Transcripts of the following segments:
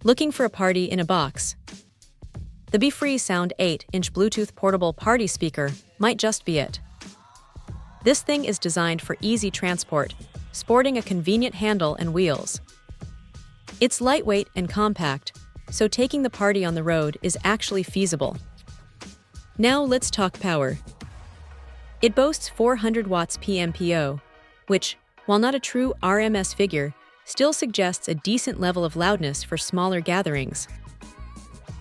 Looking for a party in a box? The beFree Sound 8-inch Bluetooth portable party speaker might just be it. This thing is designed for easy transport, sporting a convenient handle and wheels. It's lightweight and compact, so taking the party on the road is actually feasible. Now let's talk power. It boasts 400 watts PMPO, which, while not a true RMS figure, still suggests a decent level of loudness for smaller gatherings.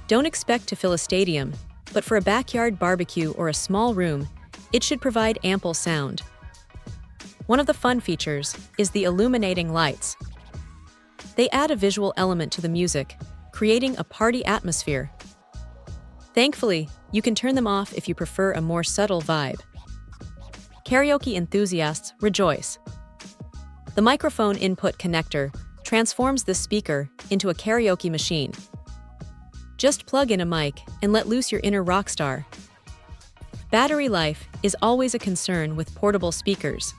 Don't expect to fill a stadium, but for a backyard barbecue or a small room, it should provide ample sound. One of the fun features is the illuminating lights. They add a visual element to the music, creating a party atmosphere. Thankfully, you can turn them off if you prefer a more subtle vibe. Karaoke enthusiasts rejoice. The microphone input connector transforms this speaker into a karaoke machine. Just plug in a mic and let loose your inner rock star. Battery life is always a concern with portable speakers.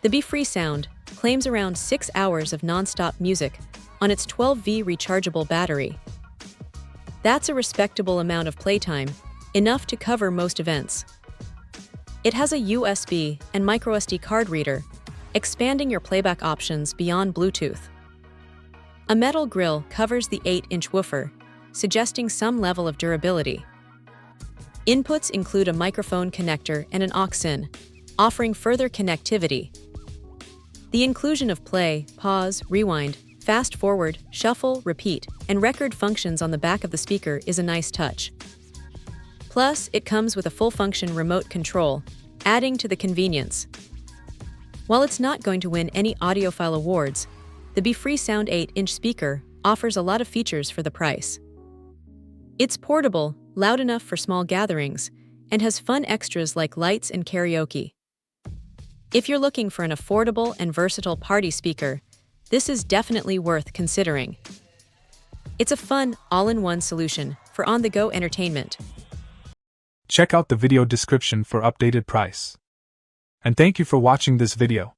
The beFree Sound claims around 6 hours of non-stop music on its 12V rechargeable battery. That's a respectable amount of playtime, enough to cover most events. It has a USB and microSD card reader, expanding your playback options beyond Bluetooth. A metal grille covers the 8-inch woofer, suggesting some level of durability. Inputs include a microphone connector and an aux-in, offering further connectivity. The inclusion of play, pause, rewind, fast forward, shuffle, repeat, and record functions on the back of the speaker is a nice touch. Plus, it comes with a full-function remote control, adding to the convenience. While it's not going to win any audiophile awards, the beFree Sound 8-inch speaker offers a lot of features for the price. It's portable, loud enough for small gatherings, and has fun extras like lights and karaoke. If you're looking for an affordable and versatile party speaker, this is definitely worth considering. It's a fun, all-in-one solution for on-the-go entertainment. Check out the video description for updated price. And thank you for watching this video.